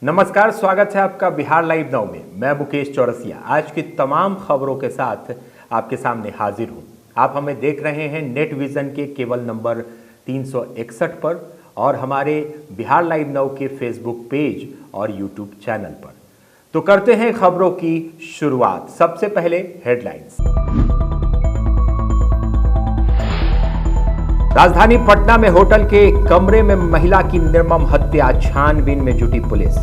नमस्कार, स्वागत है आपका बिहार लाइव नाउ में। मैं मुकेश चौरसिया आज की तमाम खबरों के साथ आपके सामने हाजिर हूं। आप हमें देख रहे हैं नेट विजन के केबल नंबर 361 पर और हमारे बिहार लाइव नाउ के फेसबुक पेज और यूट्यूब चैनल पर। तो करते हैं खबरों की शुरुआत। सबसे पहले हेडलाइंस। राजधानी पटना में होटल के कमरे में महिला की निर्मम हत्या, छानबीन में जुटी पुलिस।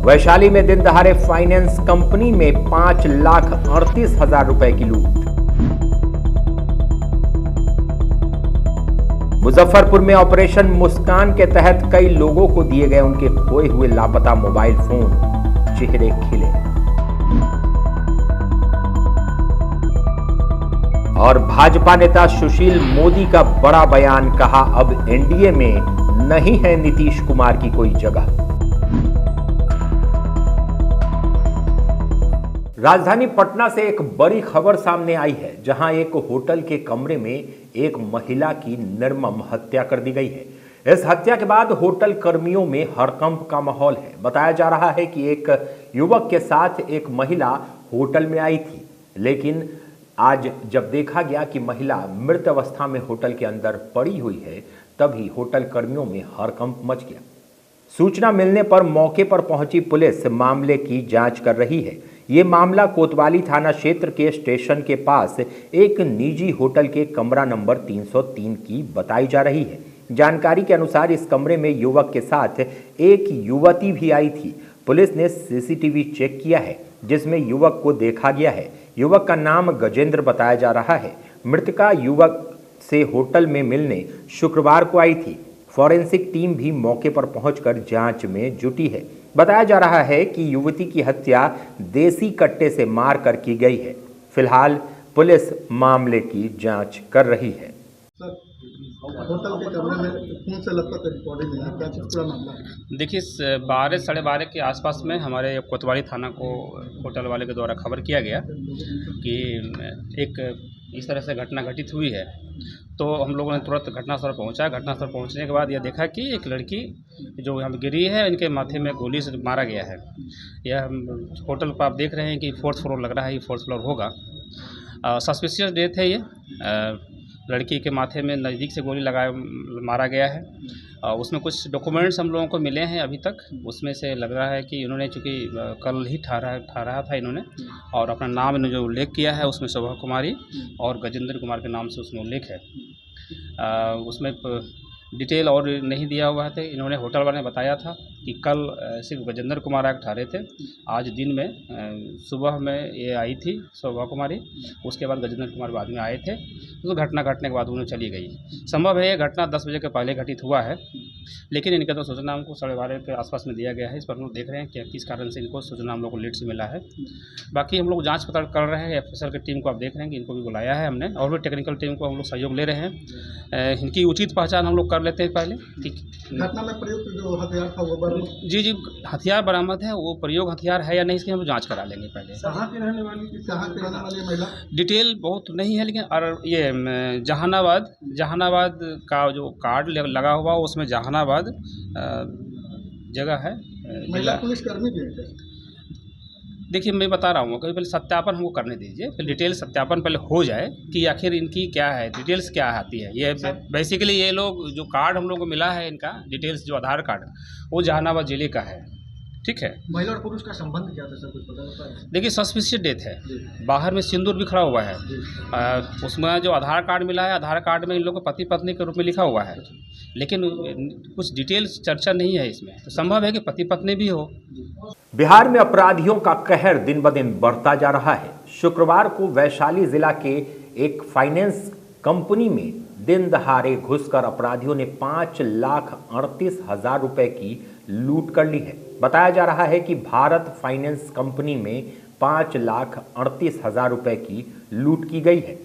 वैशाली में दिन दहाड़े फाइनेंस कंपनी में 5,38,000 रुपए की लूट। मुजफ्फरपुर में ऑपरेशन मुस्कान के तहत कई लोगों को दिए गए उनके खोए हुए लापता मोबाइल फोन, चेहरे खिले। और भाजपा नेता सुशील मोदी का बड़ा बयान, कहा अब एनडीए में नहीं है नीतीश कुमार की कोई जगह। राजधानी पटना से एक बड़ी खबर सामने आई है, जहां एक होटल के कमरे में एक महिला की निर्मम हत्या कर दी गई है। इस हत्या के बाद होटल कर्मियों में हड़कंप का माहौल है। बताया जा रहा है कि एक युवक के साथ एक महिला होटल में आई थी, लेकिन आज जब देखा गया कि महिला मृत अवस्था में होटल के अंदर पड़ी हुई है, तभी होटल कर्मियों में हड़कंप मच गया। सूचना मिलने पर मौके पर पहुंची पुलिस मामले की जांच कर रही है। ये मामला कोतवाली थाना क्षेत्र के स्टेशन के पास एक निजी होटल के कमरा नंबर 303 की बताई जा रही है। जानकारी के अनुसार इस कमरे में युवक के साथ एक युवती भी आई थी। पुलिस ने सीसीटीवी चेक किया है, जिसमें युवक को देखा गया है। युवक का नाम गजेंद्र बताया जा रहा है। मृतका युवक से होटल में मिलने शुक्रवार को आई थी। फॉरेंसिक टीम भी मौके पर पहुंचकर जांच में जुटी है। बताया जा रहा है कि युवती की हत्या देसी कट्टे से मारकर की गई है। फिलहाल पुलिस मामले की जांच कर रही है। होटल के कमरे में खून से लथपथ बॉडी मिला, क्या पूरा मामला है? देखिए, 12 साढ़े 12 के आसपास में हमारे कोतवाली थाना को होटल वाले के द्वारा खबर किया गया कि एक इस तरह से घटना घटित हुई है। तो हम लोगों ने तुरंत घटनास्थल पहुंचा। घटनास्थल पहुंचने के बाद यह देखा कि एक लड़की जो यहाँ गिरी है, इनके माथे में गोली से मारा गया है। यह होटल पर आप देख रहे हैं कि 4th फ्लोर लग रहा है, ये 4th फ्लोर होगा। सस्पिशियस डेथ है ये। लड़की के माथे में नज़दीक से गोली मारा गया है। उसमें कुछ डॉक्यूमेंट्स हम लोगों को मिले हैं अभी तक। उसमें से लग रहा है कि इन्होंने, चूँकि कल ही ठहराया था इन्होंने, और अपना नाम इन्होंने जो उल्लेख किया है उसमें शोभा कुमारी और गजेंद्र कुमार के नाम से उसमें उल्लेख है। उसमें डिटेल और नहीं दिया हुआ है। इन्होंने, होटल वाले ने बताया था कि कल सिर्फ गजेंद्र कुमार आकर ठहरे थे। आज दिन में सुबह में ये आई थी शोभा कुमारी, उसके बाद गजेंद्र कुमार बाद में आए थे। तो घटना घटने के बाद उन्हें चली गई। संभव है ये घटना 10 बजे के पहले घटित हुआ है, लेकिन इनका तो सूचना हमको 12:30 के आसपास में दिया गया है। इस पर हम लोग देख रहे हैं कि किस कारण से इनको सूचना हम लोग को लेट से मिला है। बाकी हम लोग जाँच पड़ताल कर रहे हैं। एफएसएल की टीम को आप देख रहे हैं कि इनको भी बुलाया है हमने, और भी टेक्निकल टीम को हम लोग सहयोग ले रहे हैं। इनकी उचित पहचान हम लोग कर लेते हैं पहले। घटना में प्रयुक्त जो हथियार था वो बरामद? जी, हथियार बरामद है। वो प्रयोग हथियार है या नहीं, इसकी हम जांच करा लेंगे पहले। कहाँ की रहने वाली महिला? डिटेल बहुत नहीं है, लेकिन और ये जहानाबाद का जो कार्ड लगा हुआ उसमें जहानाबाद जगह है। महिला पुलिसकर्मी भी है? देखिए, मैं बता रहा हूँ, कभी पहले सत्यापन हमको करने दीजिए। फिर डिटेल सत्यापन पहले हो जाए कि आखिर इनकी क्या है, डिटेल्स क्या आती है। ये बेसिकली ये लोग जो कार्ड हम लोग को मिला है, इनका डिटेल्स जो आधार कार्ड, वो जहानाबाद जिले का है। ठीक है। महिला और पुरुष का संबंध क्या था सर, कुछ पता होता है? देखिए, सस्पिशियस डेथ है। बाहर में सिंदूर भी खड़ा हुआ है। उसमें जो आधार कार्ड मिला है, आधार कार्ड में इन लोगों को पति पत्नी के रूप में लिखा हुआ है, लेकिन कुछ डिटेल्स चर्चा नहीं है इसमें। तो संभव है कि पति पत्नी भी हो। बिहार में अपराधियों का कहर दिन ब दिन बढ़ता जा रहा है। शुक्रवार को वैशाली जिला के एक फाइनेंस कंपनी में दिन दहाड़े घुसकर अपराधियों ने 5,38,000 रुपए की लूट कर ली है। बताया जा रहा है कि भारत फाइनेंस कंपनी में 5,38,000 रुपए की लूट की गई है।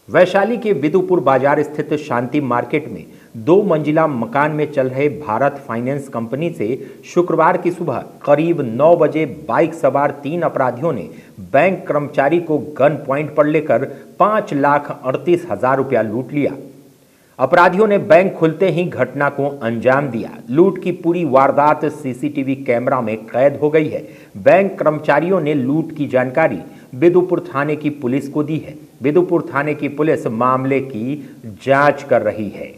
वैशाली के बिदुपुर बाजार स्थित शांति मार्केट में 2 मंजिला मकान में चल रहे भारत फाइनेंस कंपनी से शुक्रवार की सुबह करीब 9 बजे बाइक सवार 3 अपराधियों ने बैंक कर्मचारी को गन पॉइंट पर लेकर 5,38,000 रुपया लूट लिया। अपराधियों ने बैंक खुलते ही घटना को अंजाम दिया। लूट की पूरी वारदात सीसीटीवी कैमरा में कैद हो गई है। बैंक कर्मचारियों ने लूट की जानकारी बिदुपुर थाने की पुलिस को दी है। बिदुपुर थाने की पुलिस मामले की जांच कर रही है।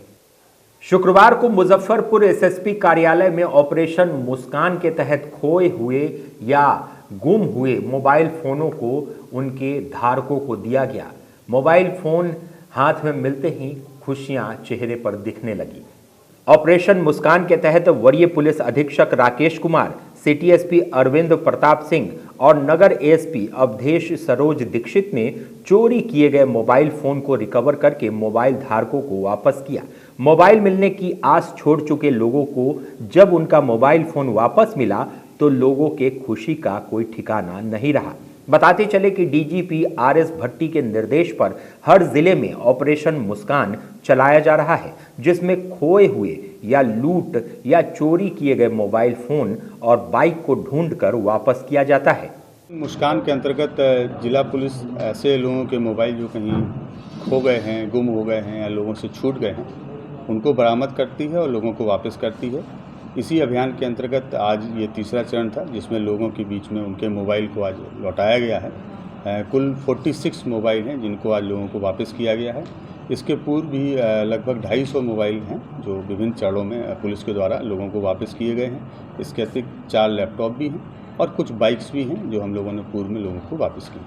शुक्रवार को मुजफ्फरपुर एसएसपी कार्यालय में ऑपरेशन मुस्कान के तहत खोए हुए या गुम हुए मोबाइल फोनों को उनके धारकों को दिया गया। मोबाइल फोन हाथ में मिलते ही खुशियां चेहरे पर दिखने लगी। ऑपरेशन मुस्कान के तहत वरीय पुलिस अधीक्षक राकेश कुमार, सिटी एसपी अरविंद प्रताप सिंह और नगर एएसपी अवधेश सरोज दीक्षित ने चोरी किए गए मोबाइल फोन को रिकवर करके मोबाइल धारकों को वापस किया। मोबाइल मिलने की आस छोड़ चुके लोगों को जब उनका मोबाइल फोन वापस मिला तो लोगों के खुशी का कोई ठिकाना नहीं रहा। बताते चले कि डीजीपी आरएस भट्टी के निर्देश पर हर जिले में ऑपरेशन मुस्कान चलाया जा रहा है, जिसमें खोए हुए या लूट या चोरी किए गए मोबाइल फोन और बाइक को ढूंढकर वापस किया जाता है। मुस्कान के अंतर्गत जिला पुलिस ऐसे लोगों के मोबाइल जो कहीं खो गए हैं, गुम हो गए हैं या लोगों से छूट गए हैं, उनको बरामद करती है और लोगों को वापस करती है। इसी अभियान के अंतर्गत आज ये तीसरा चरण था, जिसमें लोगों के बीच में उनके मोबाइल को आज लौटाया गया है। कुल 46 मोबाइल हैं जिनको आज लोगों को वापस किया गया है। इसके पूर्व भी लगभग 250 मोबाइल हैं जो विभिन्न चरणों में पुलिस के द्वारा लोगों को वापस किए गए हैं। इसके अतिरिक्त 4 लैपटॉप भी हैं और कुछ बाइक्स भी हैं जो हम लोगों ने पूर्व में लोगों को वापस की।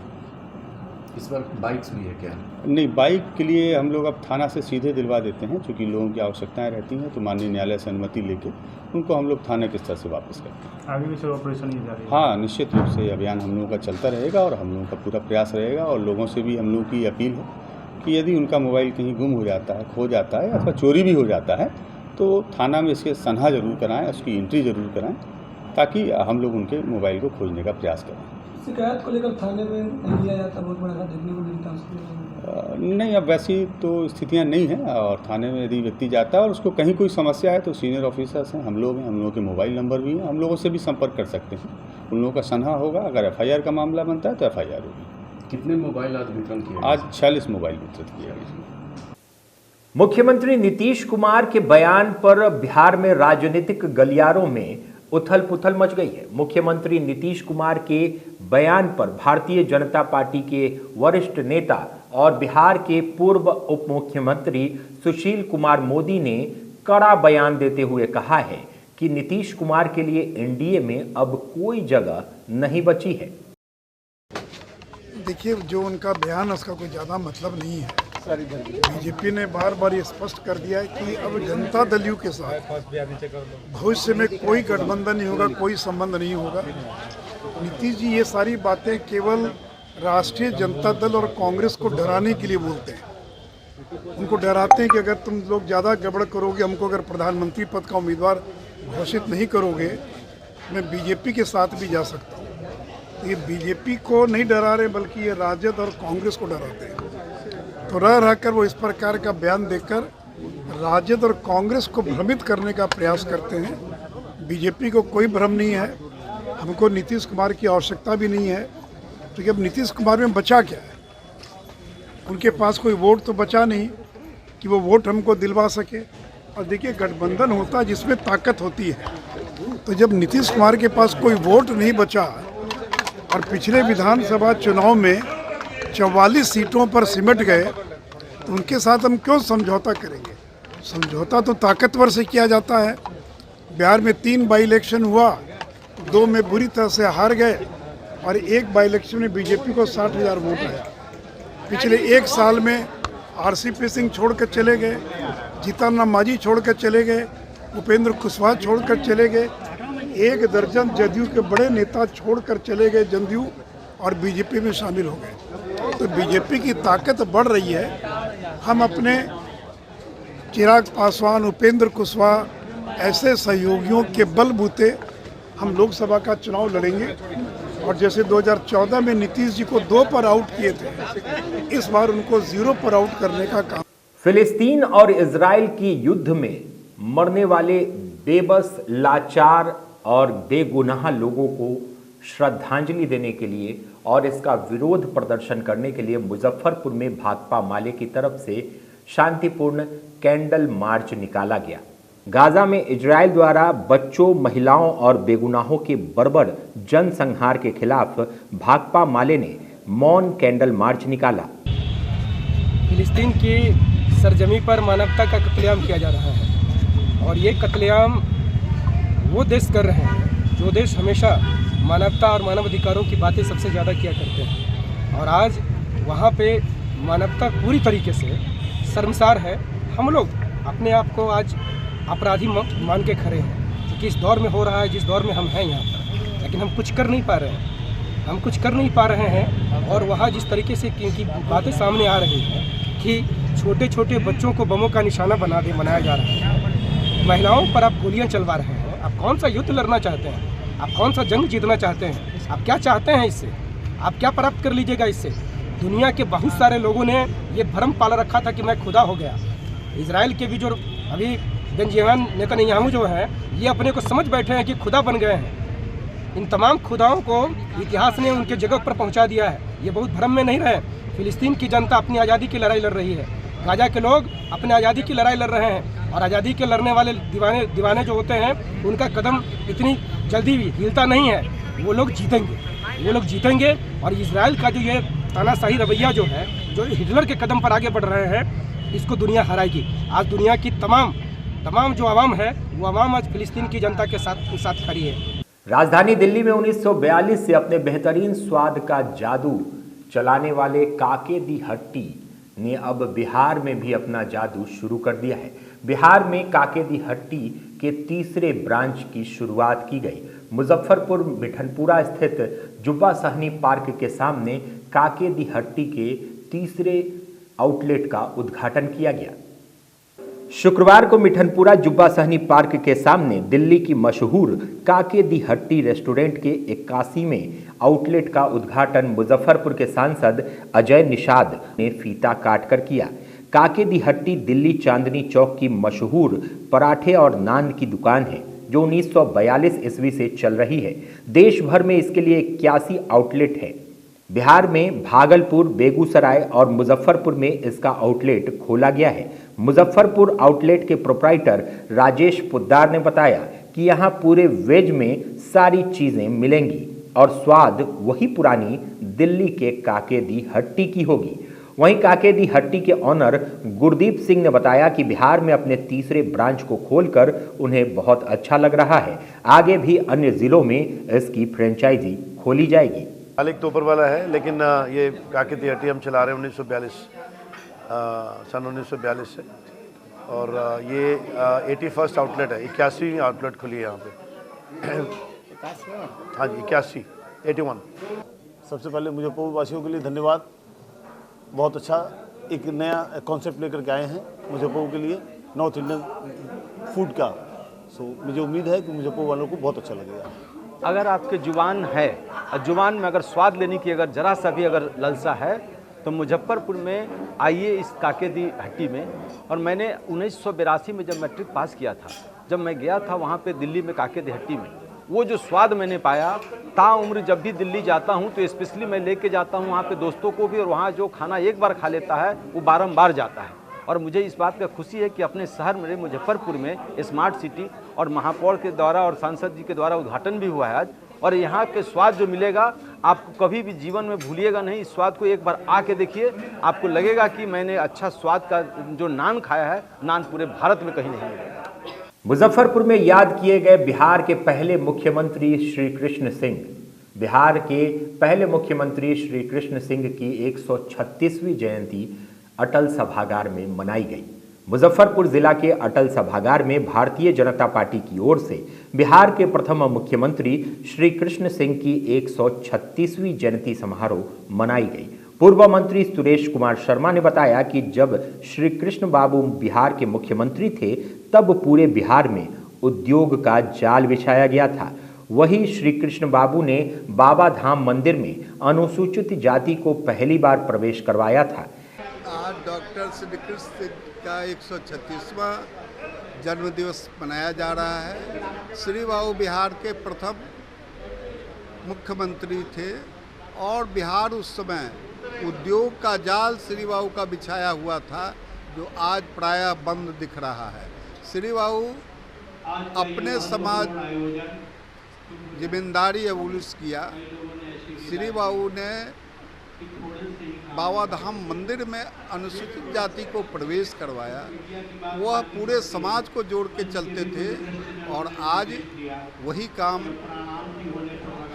इस बार बाइक्स भी है क्या? नहीं, बाइक के लिए हम लोग अब थाना से सीधे दिलवा देते हैं, क्योंकि लोगों की आवश्यकताएं रहती हैं, तो माननीय न्यायालय से अनुमति लेके उनको हम लोग थाने के स्तर से वापस करते हैं। आगे भी सर ऑपरेशन ही जारी है? हाँ, निश्चित रूप से अभियान हम लोगों का चलता रहेगा और हम लोगों का पूरा प्रयास रहेगा। और लोगों से भी हम लोगों की अपील है कि यदि उनका मोबाइल कहीं गुम हो जाता है, खो जाता है अथवा चोरी भी हो जाता है, तो थाना में इसके सनहा जरूर कराएँ, उसकी एंट्री जरूर कराएँ, ताकि हम लोग उनके मोबाइल को खोजने का प्रयास करें। शिकायत को लेकर थाने में नहीं लिया जाता, बहुत बड़ा देखने को मिलता है। नहीं, अब वैसी तो स्थितियां नहीं हैं और थाने में यदि व्यक्ति जाता है और उसको कहीं कोई समस्या है तो सीनियर ऑफिसर्स हैं, हम लोग हैं, हम लोगों के मोबाइल नंबर भी हैं, हम लोगों से भी संपर्क कर सकते हैं। उन लोगों का सनहा होगा। अगर एफआईआर का मामला बनता है तो एफआईआर होगी। कितने मोबाइल आज वितरण किए? आज 46 मोबाइल वितरित किया गया। मुख्यमंत्री नीतीश कुमार के बयान पर बिहार में राजनीतिक गलियारों में उथल पुथल मच गई है। मुख्यमंत्री नीतीश कुमार के बयान पर भारतीय जनता पार्टी के वरिष्ठ नेता और बिहार के पूर्व उप मुख्यमंत्री सुशील कुमार मोदी ने कड़ा बयान देते हुए कहा है कि नीतीश कुमार के लिए एनडीए में अब कोई जगह नहीं बची है। देखिए, जो उनका बयान उसका कोई ज़्यादा मतलब नहीं है। बीजेपी ने बार बार ये स्पष्ट कर दिया है कि अब जनता दल के साथ भविष्य में कोई गठबंधन नहीं होगा, कोई संबंध नहीं होगा। नीतीश जी ये सारी बातें केवल राष्ट्रीय जनता दल और कांग्रेस को डराने के लिए बोलते हैं। उनको डराते हैं कि अगर तुम लोग ज़्यादा गड़बड़ करोगे, हमको अगर प्रधानमंत्री पद का उम्मीदवार घोषित नहीं करोगे, मैं बीजेपी के साथ भी जा सकता हूँ। ये बीजेपी को नहीं डरा रहे, बल्कि ये राजद और कांग्रेस को डराते हैं। तो रह कर वो इस प्रकार का बयान देकर राजद और कांग्रेस को भ्रमित करने का प्रयास करते हैं। बीजेपी को कोई भ्रम नहीं है, हमको नीतीश कुमार की आवश्यकता भी नहीं है। तो अब नीतीश कुमार में बचा क्या है? उनके पास कोई वोट तो बचा नहीं कि वो वोट हमको दिलवा सके। और देखिए, गठबंधन होता है जिसमें ताकत होती है। तो जब नीतीश कुमार के पास कोई वोट नहीं बचा और पिछले विधानसभा चुनाव में 44 सीटों पर सिमट गए, तो उनके साथ हम क्यों समझौता करेंगे? समझौता तो ताकतवर से किया जाता है। बिहार में 3 बाई इलेक्शन हुआ, 2 में बुरी तरह से हार गए और 1 बाई इलेक्शन में बीजेपी को 60,000 वोट आया। पिछले 1 साल में आरसीपी सिंह छोड़कर चले गए, जीतन राम मांझी छोड़कर चले गए, उपेंद्र कुशवाहा छोड़कर चले गए, 1 दर्जन जदयू के बड़े नेता छोड़कर चले गए जदयू और बीजेपी में शामिल हो गए। तो बीजेपी की ताकत बढ़ रही है। हम अपने चिराग पासवान, उपेंद्र कुशवाहा ऐसे सहयोगियों के बलबूते हम लोकसभा का चुनाव लड़ेंगे। और जैसे 2014 में नीतीश जी को 2 पर आउट किए थे, इस बार उनको 0 पर आउट करने का काम। फिलिस्तीन और इजराइल की युद्ध में मरने वाले बेबस, लाचार और बेगुनाह लोगों को श्रद्धांजलि देने के लिए और इसका विरोध प्रदर्शन करने के लिए मुजफ्फरपुर में भाकपा माले की तरफ से शांतिपूर्ण कैंडल मार्च निकाला गया। गाजा में इजराइल द्वारा बच्चों, महिलाओं और बेगुनाहों के बर्बर जनसंहार के खिलाफ भाकपा माले ने मौन कैंडल मार्च निकाला। फिलिस्तीन की सरजमी पर मानवता का कत्लेआम किया जा रहा है और ये कत्लेआम वो देश कर रहे हैं जो देश हमेशा मानवता और मानवाधिकारों की बातें सबसे ज़्यादा किया करते हैं, और आज वहाँ पे मानवता पूरी तरीके से शर्मसार है। हम लोग अपने आप को आज अपराधी मान के खड़े हैं, क्योंकि इस दौर में हो रहा है जिस दौर में हम हैं यहाँ पर, लेकिन हम कुछ कर नहीं पा रहे हैं। हम कुछ कर नहीं पा रहे हैं और वहाँ जिस तरीके से की बातें सामने आ रही हैं कि छोटे छोटे बच्चों को बमों का निशाना बनाया जा रहा है, महिलाओं पर आप गोलियां चलवा रहे हैं। आप कौन सा युद्ध लड़ना चाहते हैं? आप कौन सा जंग जीतना चाहते हैं? आप क्या चाहते हैं इससे? आप क्या प्राप्त कर लीजिएगा इससे? दुनिया के बहुत सारे लोगों ने ये भ्रम पाला रखा था कि मैं खुदा हो गया। इजराइल के भी जो अभी बेंजामिन नेतन्याहू जो हैं, ये अपने को समझ बैठे हैं कि खुदा बन गए हैं। इन तमाम खुदाओं को इतिहास ने उनके जगह पर पहुंचा दिया है। ये बहुत भ्रम में नहीं रहे। फिलिस्तीन की जनता अपनी आज़ादी की लड़ाई लड़ रही है, गाजा के लोग अपने आज़ादी की लड़ाई लड़ रहे हैं, और आज़ादी के लड़ने वाले दीवाने जो होते हैं उनका कदम इतनी जल्दी भी हिलता नहीं है। वो लोग जीतेंगे और इजराइल का जो ये तानाशाही रवैया जो है, जो हिटलर के कदम पर आगे बढ़ रहे हैं, इसको दुनिया हराएगी। आज दुनिया की तमाम जो आवाम है, वो आवाम आज फिलिस्तीन की जनता के साथ खड़ी है। राजधानी दिल्ली में 1942 से अपने बेहतरीन स्वाद का जादू चलाने वाले काके दी हट्टी ने अब बिहार में भी अपना जादू शुरू कर दिया है। बिहार में काके दी हट्टी के तीसरे ब्रांच की शुरुआत की गई। मुजफ्फरपुर मिठनपुरा स्थित जुब्बा सहनी पार्क के सामने काके दी हट्टी के तीसरे आउटलेट का उद्घाटन किया गया। शुक्रवार को मिठनपुरा जुब्बा सहनी पार्क के सामने दिल्ली की मशहूर काके दी हट्टी रेस्टोरेंट के 81वें आउटलेट का उद्घाटन मुजफ्फरपुर के सांसद अजय निषाद ने फीता काटकर किया। काके दी हट्टी दिल्ली चांदनी चौक की मशहूर पराठे और नान की दुकान है, जो 1942 ईस्वी से चल रही है। देश भर में इसके लिए 81 आउटलेट है। बिहार में भागलपुर, बेगूसराय और मुजफ्फरपुर में इसका आउटलेट खोला गया है। मुजफ्फरपुर आउटलेट के प्रोप्राइटर राजेश पोद्दार ने बताया कि यहाँ पूरे वेज में सारी चीज़ें मिलेंगी और स्वाद वही पुरानी दिल्ली के काके दी हट्टी की होगी। वहीं काके दी हट्टी के ऑनर गुरदीप सिंह ने बताया कि बिहार में अपने तीसरे ब्रांच को खोलकर उन्हें बहुत अच्छा लग रहा है। आगे भी अन्य जिलों में इसकी फ्रेंचाइजी खोली जाएगी। मालिक तो ऊपर वाला है, लेकिन ये काके दी हट्टी हम चला रहे हैं 1942 से, और ये 81st आउटलेट है। 81 आउटलेट खुली है यहाँ पे। हाँ जी, 81। सबसे पहले मुजफ्फरपुर वासियों के लिए धन्यवाद। बहुत अच्छा एक नया कॉन्सेप्ट लेकर के आए हैं मुजफ्फरपुर के लिए, नॉर्थ इंडियन फूड का। मुझे उम्मीद है कि मुजफ्फरपुर वालों को बहुत अच्छा लगेगा। अगर आपके जुबान है और जुबान में अगर स्वाद लेने की अगर ज़रा सा भी अगर ललसा है तो मुजफ्फरपुर में आइए इस काके दी हट्टी में। और मैंने 1982 में जब मैट्रिक पास किया था, जब मैं गया था वहाँ पे दिल्ली में काके दी हट्टी में, वो जो स्वाद मैंने पाया, ताउम्र जब भी दिल्ली जाता हूँ तो स्पेशली मैं लेके जाता हूँ वहाँ पे दोस्तों को भी, और वहाँ जो खाना एक बार खा लेता है वो बारंबार जाता है। और मुझे इस बात का खुशी है कि अपने शहर में मुजफ्फरपुर में स्मार्ट सिटी और महापौर के द्वारा और सांसद जी के द्वारा उद्घाटन भी हुआ है आज, और यहाँ के स्वाद जो मिलेगा आपको कभी भी जीवन में भूलिएगा नहीं। इस स्वाद को एक बार आके देखिए, आपको लगेगा कि मैंने अच्छा स्वाद का जो नान खाया है, नान पूरे भारत में कहीं नहीं मिलेगा। मुजफ्फरपुर में याद किए गए बिहार के पहले मुख्यमंत्री श्री कृष्ण सिंह। बिहार के पहले मुख्यमंत्री श्री कृष्ण सिंह की 136वीं जयंती अटल सभागार में मनाई गई। मुजफ्फरपुर जिला के अटल सभागार में भारतीय जनता पार्टी की ओर से बिहार के प्रथम मुख्यमंत्री श्री कृष्ण सिंह की 136वीं जयंती समारोह मनाई गई। पूर्व मंत्री सुरेश कुमार शर्मा ने बताया कि जब श्री कृष्ण बाबू बिहार के मुख्यमंत्री थे तब पूरे बिहार में उद्योग का जाल बिछाया गया था। वही श्री कृष्ण बाबू ने बाबा धाम मंदिर में अनुसूचित जाति को पहली बार प्रवेश करवाया था। आज डॉक्टर श्री कृष्ण सिंह का 136वां जन्म दिवस मनाया जा रहा है। श्री बाबू बिहार के प्रथम मुख्यमंत्री थे और बिहार उस समय उद्योग का जाल श्री बाबू का बिछाया हुआ था, जो आज प्रायः बंद दिख रहा है। श्री बाबू अपने समाज जिम्मेदारी एवोल्यूस किया। श्री बाबू ने बाबा धाम मंदिर में अनुसूचित जाति को प्रवेश करवाया। वह पूरे समाज को जोड़ के चलते थे और आज वही काम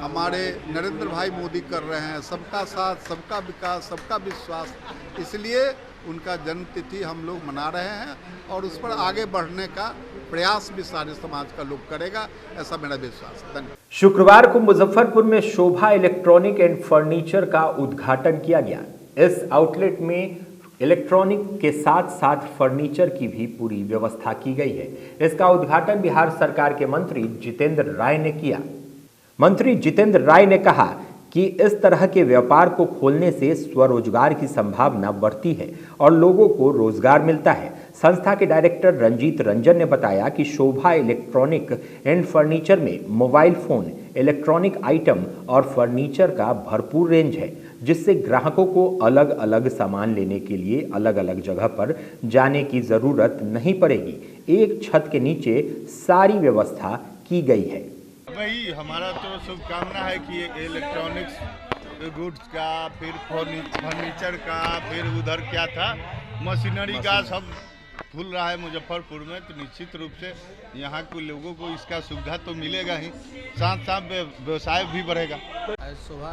हमारे नरेंद्र भाई मोदी कर रहे हैं। सबका साथ, सबका विकास, सबका विश्वास। इसलिए उनका जन्मतिथि हम लोग मना रहे हैं और उस पर आगे बढ़ने का प्रयास भी सारे समाज का लोग करेगा, ऐसा मेरा विश्वास है। धन्यवाद। शुक्रवार को मुजफ्फरपुर में शोभा इलेक्ट्रॉनिक एंड फर्नीचर का उद्घाटन किया गया। इस आउटलेट में इलेक्ट्रॉनिक के साथ साथ फर्नीचर की भी पूरी व्यवस्था की गई है। इसका उद्घाटन बिहार सरकार के मंत्री जितेंद्र राय ने किया। मंत्री जितेंद्र राय ने कहा कि इस तरह के व्यापार को खोलने से स्वरोजगार की संभावना बढ़ती है और लोगों को रोजगार मिलता है। संस्था के डायरेक्टर रंजीत रंजन ने बताया कि शोभा इलेक्ट्रॉनिक एंड फर्नीचर में मोबाइल फोन, इलेक्ट्रॉनिक आइटम और फर्नीचर का भरपूर रेंज है, जिससे ग्राहकों को अलग अलग सामान लेने के लिए अलग अलग जगह पर जाने की ज़रूरत नहीं पड़ेगी। एक छत के नीचे सारी व्यवस्था की गई है। वही हमारा तो शुभकामना है कि इलेक्ट्रॉनिक्स गुड्स का, फिर फर्नीचर का, फिर उधर क्या था मशीनरी का सब खुल रहा है मुजफ्फरपुर में, तो निश्चित रूप से यहाँ के लोगों को इसका सुविधा तो मिलेगा ही, साथ साथ व्यवसाय भी बढ़ेगा। शोभा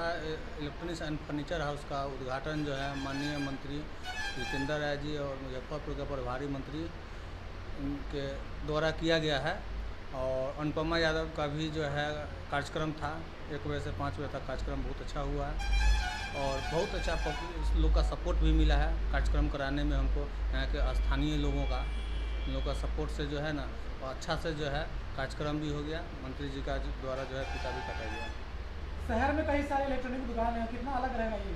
इलेक्ट्रॉनिक्स एंड फर्नीचर हाउस का उद्घाटन जो है माननीय मंत्री जितेंद्र राय जी और मुजफ्फरपुर के प्रभारी मंत्री के द्वारा किया गया है। और अनुपमा यादव का भी जो है कार्यक्रम था, 1 बजे से 5 बजे तक कार्यक्रम बहुत अच्छा हुआ है और बहुत अच्छा लोग का सपोर्ट भी मिला है कार्यक्रम कराने में। हमको यहाँ के स्थानीय लोगों का सपोर्ट से जो है ना अच्छा से जो है कार्यक्रम भी हो गया। मंत्री जी का द्वारा जो है फीता भी कटा गया। शहर में कई सारे इलेक्ट्रॉनिक दुकान है, कितना अलग रहेगा ये?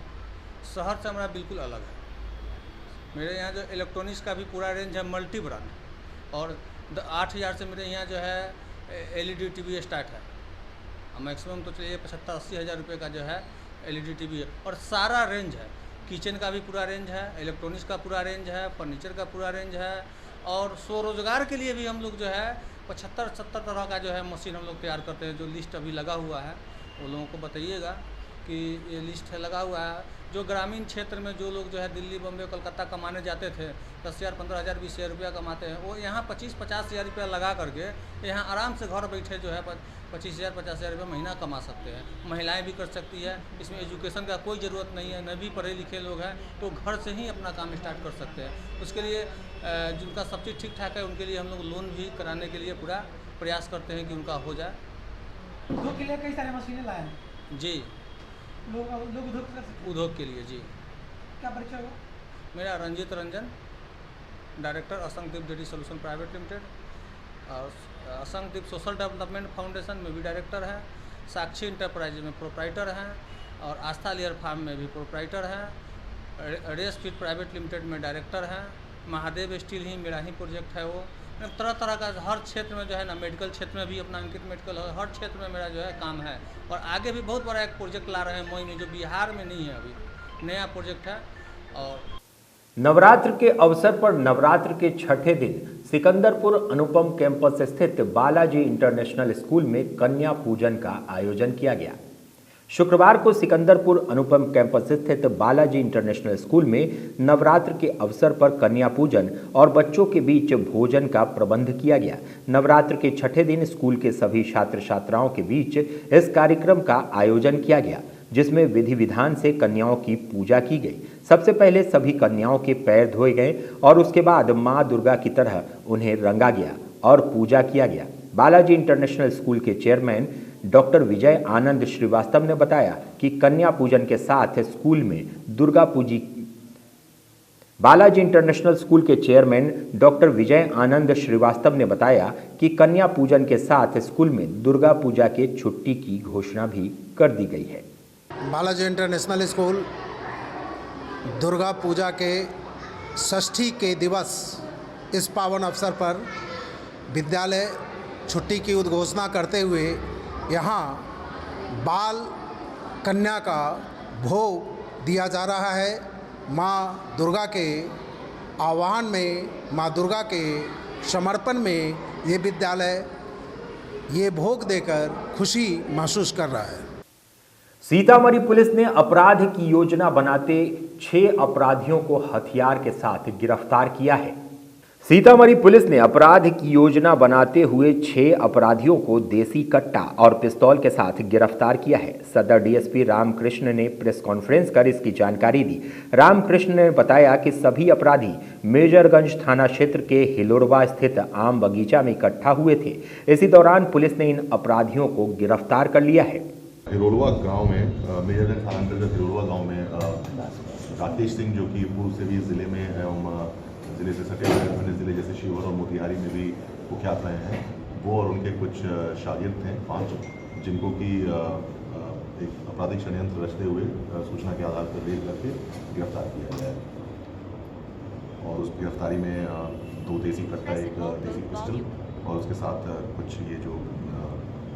शहर से हमारा बिल्कुल अलग है। मेरे यहाँ जो इलेक्ट्रॉनिक्स का भी पूरा रेंज है, मल्टी ब्रांड, और 8,000 से मेरे यहाँ जो है LED TV स्टार्ट है। मैक्सिमम तो चलिए 75-80 हज़ार रुपये का जो है LED TV है और सारा रेंज है। किचन का भी पूरा रेंज है, इलेक्ट्रॉनिक्स का पूरा रेंज है, फर्नीचर का पूरा रेंज है और स्वरोजगार के लिए भी हम लोग जो है 75-70 तरह का जो है मशीन हम लोग तैयार करते हैं। जो लिस्ट अभी लगा हुआ है वो लोगों को बताइएगा कि ये लिस्ट लगा हुआ है। जो ग्रामीण क्षेत्र में जो लोग जो है दिल्ली, बम्बे, कोलकाता कमाने जाते थे, 10,000, 15,000, 20,000 रुपया कमाते हैं, वो यहाँ 25-50 हज़ार रुपया लगा करके यहाँ आराम से घर बैठे जो है 25,000, 50,000 रुपये महीना कमा सकते हैं। महिलाएं भी कर सकती है। इसमें एजुकेशन का कोई ज़रूरत नहीं है, न भी पढ़े लिखे लोग हैं तो घर से ही अपना काम स्टार्ट कर सकते हैं। उसके लिए जिनका सब चीज़ ठीक ठाक है उनके लिए हम लोग लोन भी कराने के लिए पूरा प्रयास करते हैं कि उनका हो जाए। उद्योग के लिए कई सारे मशीनें लाए हैं जी, लोग उद्योग के लिए जी। क्या परिचय होगा? मेरा Ranjit Ranjan, director Asangdeep dairy solution private limited, और असंगदीप सोशल डेवलपमेंट फाउंडेशन में भी डायरेक्टर है, साक्षी इंटरप्राइज में प्रोप्राइटर हैं और आस्था लेयर फार्म में भी प्रोप्राइटर हैं, रेस फीड प्राइवेट लिमिटेड में डायरेक्टर हैं, महादेव स्टील ही मेरा ही प्रोजेक्ट है। वो तरह तरह का हर क्षेत्र में जो है ना, मेडिकल क्षेत्र में भी अपना अंकित मेडिकल है, हर क्षेत्र में मेरा जो है काम है और आगे भी बहुत बड़ा एक प्रोजेक्ट ला रहे हैं मोई में, जो बिहार में नहीं है, अभी नया प्रोजेक्ट है। और नवरात्र के अवसर पर नवरात्र के छठे दिन सिकंदरपुर अनुपम कैंपस स्थित बालाजी इंटरनेशनल स्कूल में कन्या पूजन का आयोजन किया गया। शुक्रवार को सिकंदरपुर अनुपम कैंपस स्थित बालाजी इंटरनेशनल स्कूल में नवरात्र के अवसर पर कन्या पूजन और बच्चों के बीच भोजन का प्रबंध किया गया। नवरात्र के छठे दिन स्कूल के सभी छात्र छात्राओं के बीच इस कार्यक्रम का आयोजन किया गया, जिसमें विधि विधान से कन्याओं की पूजा की गई। सबसे पहले सभी कन्याओं के पैर धोए गए और उसके बाद मां दुर्गा की तरह उन्हें रंगा गया और पूजा किया गया। बालाजी इंटरनेशनल स्कूल के चेयरमैन डॉक्टर विजय आनंद श्रीवास्तव ने बताया कि कन्या पूजन के साथ स्कूल में दुर्गा पूजी बालाजी इंटरनेशनल स्कूल के चेयरमैन डॉक्टर विजय आनंद श्रीवास्तव ने बताया कि कन्या पूजन के साथ स्कूल में दुर्गा पूजा के छुट्टी की घोषणा भी कर दी गई है। बालाजी इंटरनेशनल स्कूल दुर्गा पूजा के षष्ठी के दिवस इस पावन अवसर पर विद्यालय छुट्टी की उद्घोषणा करते हुए यहाँ बाल कन्या का भोग दिया जा रहा है। माँ दुर्गा के आह्वान में, माँ दुर्गा के समर्पण में ये विद्यालय ये भोग देकर खुशी महसूस कर रहा है। सीतामढ़ी पुलिस ने अपराध की योजना बनाते 6 अपराधियों को हथियार के साथ गिरफ्तार किया है। सीतामढ़ी पुलिस ने अपराध की योजना बनाते हुए 6 अपराधियों को देसी कट्टा और पिस्तौल के साथ गिरफ्तार किया है। सदर डीएसपी रामकृष्ण ने प्रेस कॉन्फ्रेंस कर इसकी जानकारी दी। रामकृष्ण ने बताया कि सभी अपराधी मेजरगंज थाना क्षेत्र के हिलोरवा स्थित आम बगीचा में इकट्ठा हुए थे। इसी दौरान पुलिस ने इन अपराधियों को गिरफ्तार कर लिया है। हिलोरवा गांव में मेजरगंज थाना अंतर्गत हिलोरवा गांव में राकेश सिंह, जो कि पूर्व से भी जिले में जिले से सटे हुए अन्य जिले जैसे शिवहर और मोतिहारी में भी कुख्यात रहे हैं, वो और उनके कुछ शागिर्द थे 5, जिनको कि एक आपराधिक षड्यंत्र रचते हुए सूचना के आधार पर रेड करके गिरफ्तार किया गया है। और उस गिरफ्तारी में 2 देसी कट्टा, 1 देसी पिस्टल और उसके साथ कुछ ये जो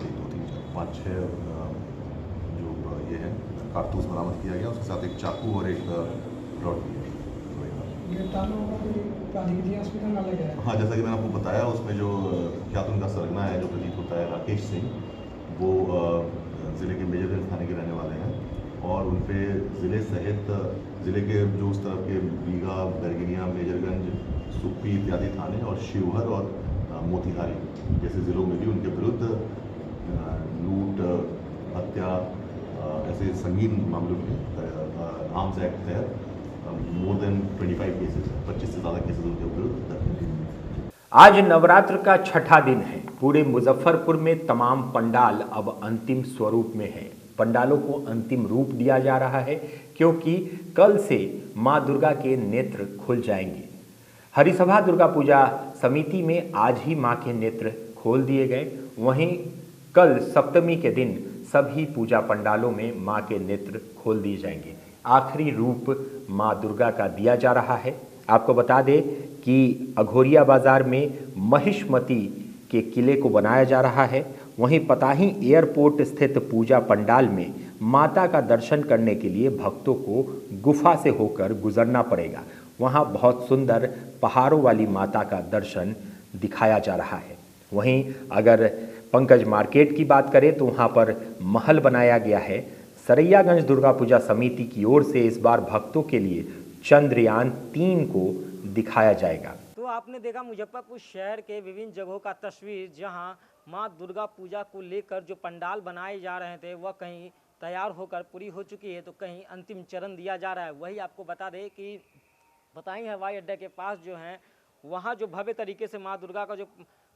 1, 2, 3, 4, 5, 6 जो ये है कारतूस बरामद किया गया। उसके साथ एक चाकू और एक रॉड भी है। हाँ, जैसा कि मैंने आपको बताया, उसमें जो क्या उनका सरगना है जो प्रतीत होता है राकेश सिंह, वो ज़िले के मेजरगंज थाने के रहने वाले हैं और उन पे ज़िले सहित ज़िले के जो उस तरफ के बीघा, बैरगनिया, मेजरगंज, सुप्पी इत्यादि थाने और शिवहर और मोतिहारी जैसे ज़िलों में भी उनके विरुद्ध लूट, हत्या ऐसे संगीन मामलों में आर्म्स एक्ट तहत मोर देन 25 केसेस, 25 से ज़्यादा केसेस उनके विरुद्ध दर्ज हैं। आज नवरात्र का 6ठा दिन है। पूरे मुजफ्फरपुर में तमाम पंडाल अब अंतिम स्वरूप में हैं। पंडालों को अंतिम रूप दिया जा रहा है क्योंकि कल से मां दुर्गा के नेत्र खुल जाएंगे। हरिसभा दुर्गा पूजा समिति में आज ही मां के नेत्र खोल दिए गए। वहीं कल सप्तमी के दिन सभी पूजा पंडालों में मां के नेत्र खोल दिए जाएंगे। आखिरी रूप मां दुर्गा का दिया जा रहा है। आपको बता दें कि अघोरिया बाजार में महिष्मती के किले को बनाया जा रहा है। वहीं पताही एयरपोर्ट स्थित पूजा पंडाल में माता का दर्शन करने के लिए भक्तों को गुफा से होकर गुजरना पड़ेगा। वहां बहुत सुंदर पहाड़ों वाली माता का दर्शन दिखाया जा रहा है। वहीं अगर पंकज मार्केट की बात करें तो वहां पर महल बनाया गया है। सरैयागंज दुर्गा पूजा समिति की ओर से इस बार भक्तों के लिए चंद्रयान 3 को दिखाया जाएगा। तो आपने देखा मुजफ्फरपुर शहर के विभिन्न जगहों का तस्वीर, जहां मां दुर्गा पूजा को लेकर जो पंडाल बनाए जा रहे थे वह कहीं तैयार होकर पूरी हो चुकी है तो कहीं अंतिम चरण दिया जा रहा है। वही आपको बता दें कि पताही हवाई अड्डे के पास जो है वहाँ जो भव्य तरीके से माँ दुर्गा का जो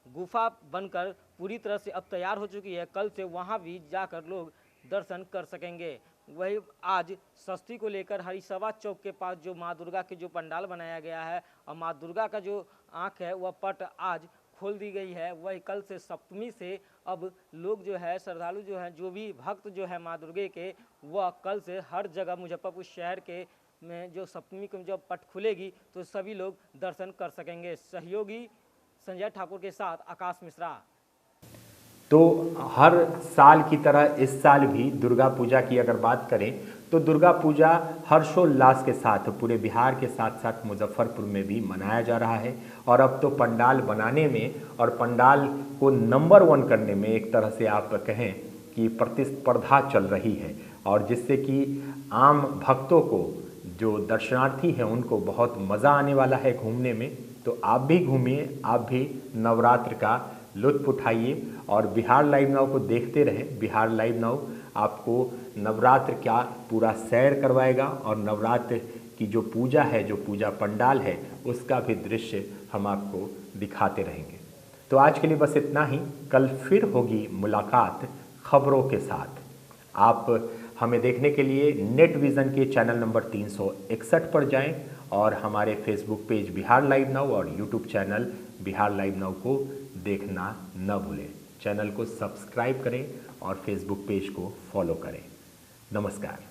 गुफा बनकर पूरी तरह से अब तैयार हो चुकी है, कल से वहाँ भी जाकर लोग दर्शन कर सकेंगे। वही आज षष्ठी को लेकर हरिसभा चौक के पास जो माँ दुर्गा के जो पंडाल बनाया गया है और माँ दुर्गा का जो आँख है वह पट आज खोल दी गई है। वही कल से सप्तमी से अब लोग जो है श्रद्धालु जो हैं, जो भी भक्त जो है माँ दुर्गे के, वह कल से हर जगह मुजफ्फरपुर शहर के में जो सप्तमी को जब पट खुलेगी तो सभी लोग दर्शन कर सकेंगे। सहयोगी संजय ठाकुर के साथ आकाश मिश्रा। तो हर साल की तरह इस साल भी दुर्गा पूजा की अगर बात करें तो दुर्गा पूजा हर्षोल्लास के साथ पूरे बिहार के साथ साथ मुजफ्फरपुर में भी मनाया जा रहा है। और अब तो पंडाल बनाने में और पंडाल को नंबर 1 करने में एक तरह से आप कहें कि प्रतिस्पर्धा चल रही है, और जिससे कि आम भक्तों को, जो दर्शनार्थी हैं, उनको बहुत मज़ा आने वाला है घूमने में। तो आप भी घूमिए, आप भी नवरात्र का लुत्फ उठाइए और बिहार लाइव नाउ को देखते रहें। बिहार लाइव नाउ आपको नवरात्र का पूरा सैर करवाएगा और नवरात्र की जो पूजा है, जो पूजा पंडाल है, उसका भी दृश्य हम आपको दिखाते रहेंगे। तो आज के लिए बस इतना ही। कल फिर होगी मुलाकात खबरों के साथ। आप हमें देखने के लिए नेट विज़न के चैनल नंबर 361 पर जाएं और हमारे Facebook page Bihar live now और YouTube channel Bihar live now को देखना न भूलें। चैनल को सब्सक्राइब करें और फेसबुक पेज को फॉलो करें। नमस्कार।